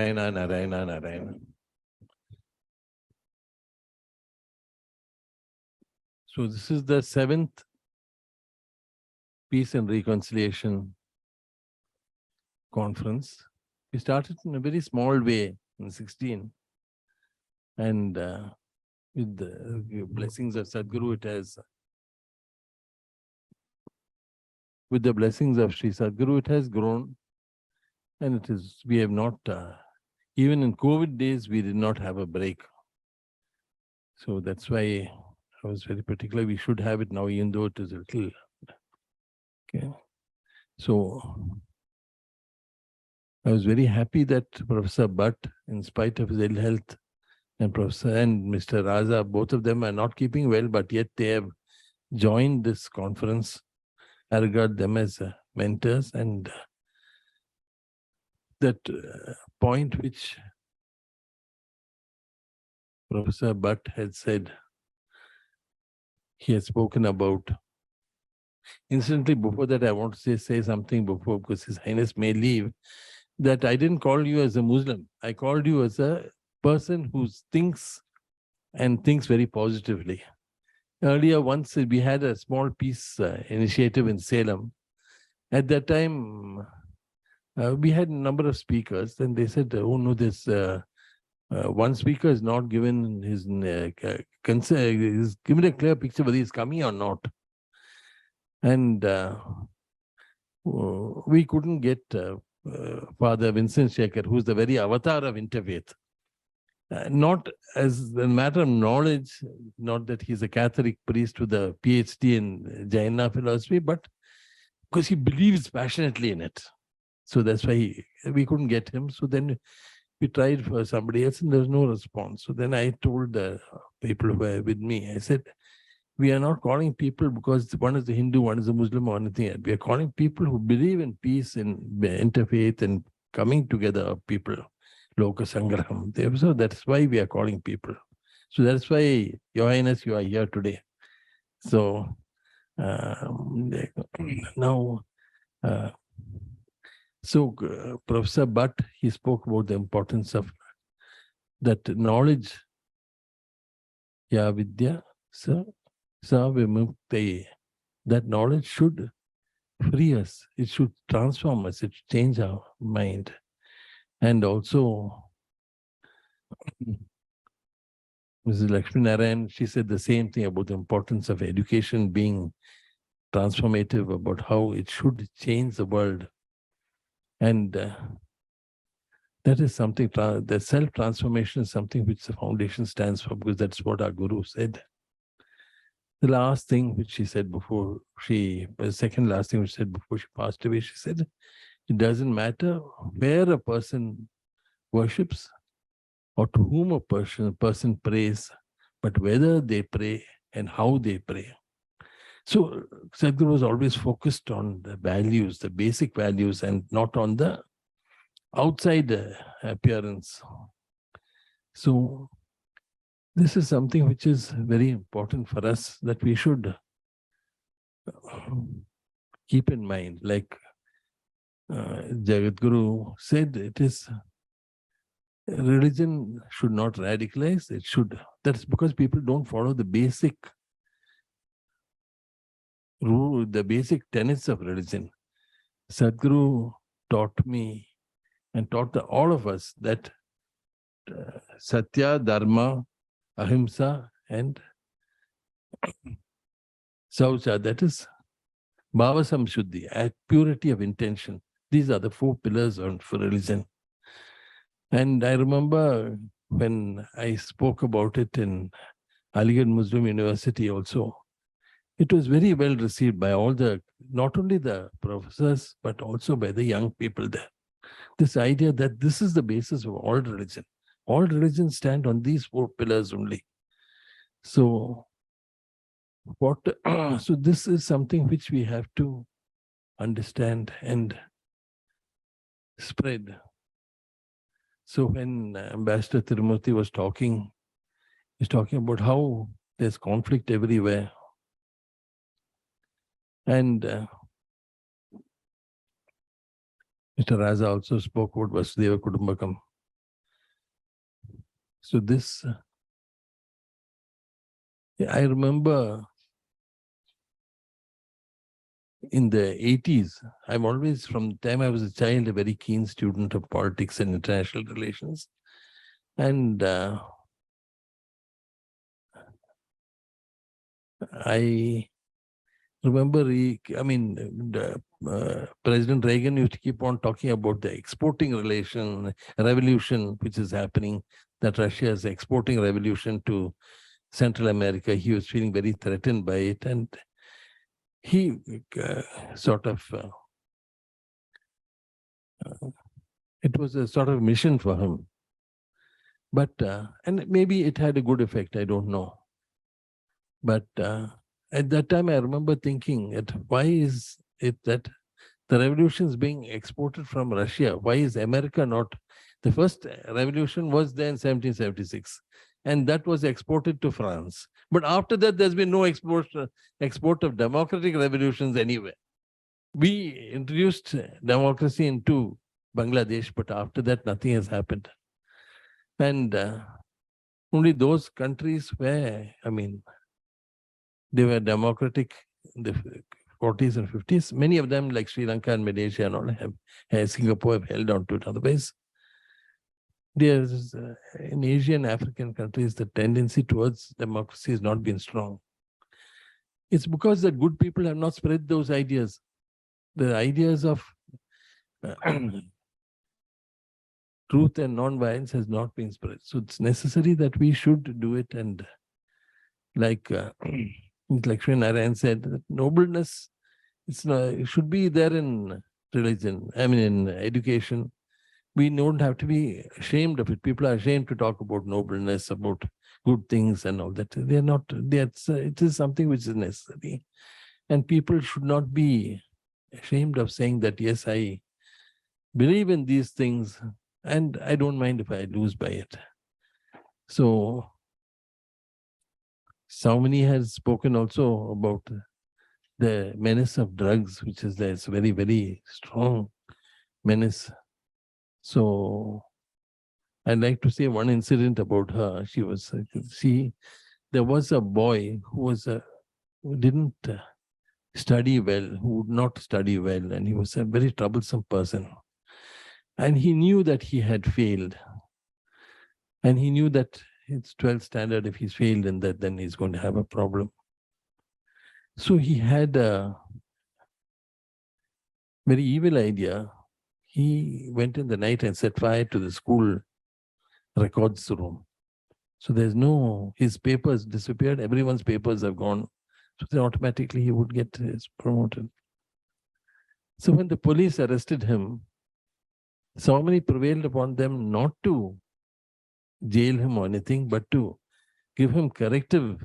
Narayana, Narayana, Narayana. So this is the 7th Peace and Reconciliation Conference. We started in a very small way in 16. And with the blessings of Sadhguru, it has, with the blessings of Sri Sadhguru, it has grown. And it is, we have not, even in COVID days, we did not have a break. So that's why I was very particular. We should have it now, even though it is a little, okay. So I was very happy that Professor Bhatt, in spite of his ill health, and Professor and Mr. Raza, both of them are not keeping well, but yet they have joined this conference. I regard them as mentors, and that point which Professor Bhatt had said, he has spoken about. Incidentally, before that, I want to say something before, because His Highness may leave, that I didn't call you as a Muslim. I called you as a person who thinks and thinks very positively. Earlier, once we had a small peace initiative in Salem. At that time, we had a number of speakers, and they said, oh no, this one speaker is not given his consent, is given a clear picture whether he's coming or not. And we couldn't get Father Vincent Shekhar, who's the very avatar of interfaith. Not as a matter of knowledge, not that he's a Catholic priest with a PhD in Jaina philosophy, but because he believes passionately in it. So that's why we couldn't get him. So then we tried for somebody else and there was no response. So then I told the people who were with me, I said, we are not calling people because one is a Hindu, one is a Muslim or anything else. We are calling people who believe in peace and interfaith and coming together of people. Loka Sangraham. So that's why we are calling people. So that's why, Your Highness, you are here today. So now, Professor Bhatt, he spoke about the importance of that knowledge. Ya Vidya Sa Vimuktaye. That knowledge should free us. It should transform us. It should change our mind. And also, Mrs. Lakshmi Narayan, she said the same thing about the importance of education being transformative, about how it should change the world. And that is something, the self-transformation is something which the foundation stands for, because that's what our Guru said. The last thing which she said before the second last thing which she said before she passed away, she said, it doesn't matter where a person worships or to whom a person prays, but whether they pray and how they pray. So Sadhguru was always focused on the values, the basic values, and not on the outside appearance. So this is something which is very important for us, that we should keep in mind. Like Jagadguru said, it is religion should not radicalize, it should. That's because people don't follow the basic rule, the basic tenets of religion. Sadhguru taught me and taught all of us that Satya, Dharma, Ahimsa, and Saucha, that is Bhava Samshuddhi, at purity of intention. These are the 4 pillars for religion. And I remember when I spoke about it in Aligarh Muslim University also, it was very well received by all not only the professors, but also by the young people there. This idea that this is the basis of all religion. All religions stand on these 4 pillars only. So, so this is something which we have to understand and spread. So when Ambassador Tirumurti was talking, he's talking about how there's conflict everywhere. And Mr. Raza also spoke about Vasudeva Kudumbakam. So this, I remember in the 80s, I'm always, from the time I was a child, a very keen student of politics and international relations. And I remember, President Reagan used to keep on talking about the exporting revolution, which is happening, that Russia is exporting revolution to Central America. He was feeling very threatened by it. And he it was a sort of mission for him. But, and maybe it had a good effect, I don't know. But at that time, I remember thinking, why is it that the revolution is being exported from Russia? Why is America not? The first revolution was there in 1776, and that was exported to France. But after that, there's been no export of democratic revolutions anywhere. We introduced democracy into Bangladesh, but after that, nothing has happened. And only those countries where, they were democratic in the 40s and 50s. Many of them, like Sri Lanka and Malaysia and all, Singapore have held on to it. Otherwise, there's in Asian, African countries, the tendency towards democracy has not been strong. It's because the good people have not spread those ideas. The ideas of truth and non-violence has not been spread. So it's necessary that we should do it. And like Lakshmi Narayan said, that nobleness, it should be there in religion, in education. We don't have to be ashamed of it. People are ashamed to talk about nobleness, about good things and all that. They're not, it is something which is necessary. And people should not be ashamed of saying that, yes, I believe in these things and I don't mind if I lose by it. So Swami has spoken also about the menace of drugs, which is there. It's a very, very strong menace. So I'd like to say one incident about her. There was a boy who didn't study well, who would not study well, and he was a very troublesome person. And he knew that he had failed. And he knew that it's 12th standard, if he's failed in that, then he's going to have a problem. So he had a very evil idea. He went in the night and set fire to the school records room. So his papers disappeared, everyone's papers have gone. So then automatically he would get promoted. So when the police arrested him, Swami prevailed upon them not to jail him or anything, but to give him corrective.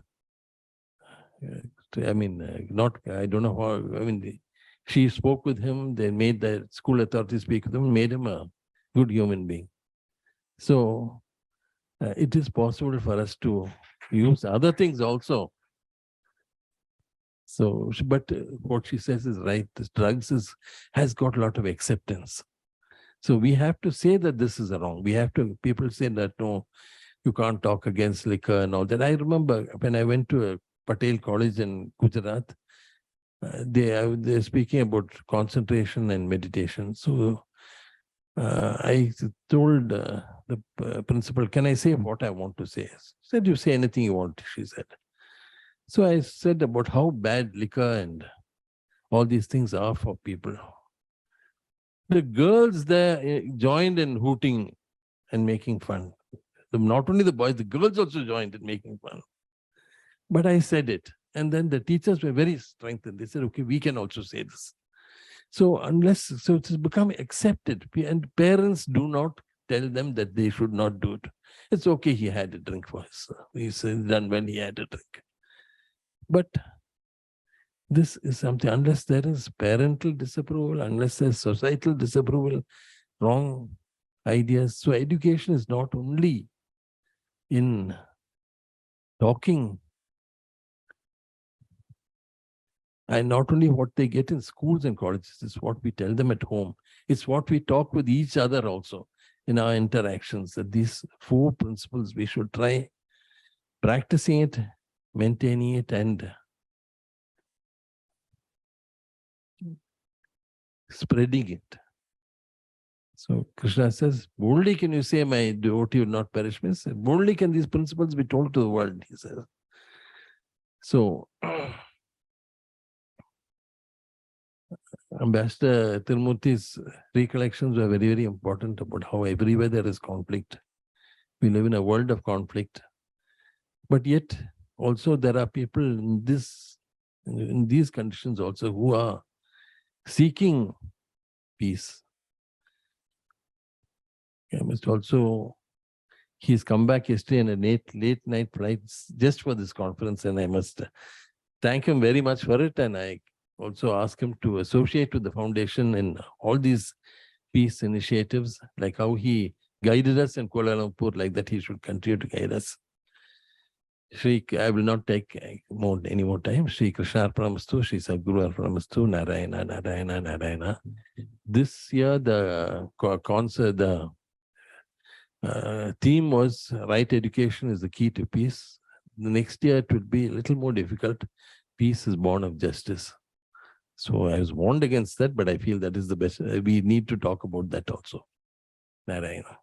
I don't know how, she spoke with him, they made the school authorities speak with him, made him a good human being. So it is possible for us to use other things also. So, but what she says is right. This drugs has got a lot of acceptance. So we have to say that this is wrong. People say that, no, you can't talk against liquor and all that. I remember when I went to a Patel college in Gujarat, they're speaking about concentration and meditation. So I told the principal, can I say what I want to say? She said, you say anything you want, she said. So I said about how bad liquor and all these things are for people. The girls there joined in hooting and making fun. Not only the boys, the girls also joined in making fun. But I said it. And then the teachers were very strengthened. They said, okay, we can also say this. So it has become accepted. And parents do not tell them that they should not do it. It's okay, he had a drink for he's done well, he had a drink. But this is something, unless there is parental disapproval, unless there's societal disapproval, wrong ideas. So education is not only in talking, and not only what they get in schools and colleges, it's what we tell them at home. It's what we talk with each other also. in our interactions, that these 4 principles we should try practicing it, maintaining it, and spreading it. So Krishna says, boldly can you say my devotee will not perish. Means boldly can these principles be told to the world, he says. So Ambassador Tirumurti's recollections were very, very important about how everywhere there is conflict. We live in a world of conflict. But yet also there are people in these conditions also who are seeking peace. I must also, he's come back yesterday in a late night flight just for this conference, and I must thank him very much for it. And I also ask him to associate with the foundation in all these peace initiatives, like how he guided us in Kuala Lumpur, like that he should continue to guide us. I will not take any more time. Sri Krishnarpamastu, Sri Sadguru Arpanamastu, Narayana, Narayana, Narayana. This year the concert, the theme was right education is the key to peace. The next year it will be a little more difficult. Peace is born of justice. So I was warned against that, but I feel that is the best. We need to talk about that also. Narayana.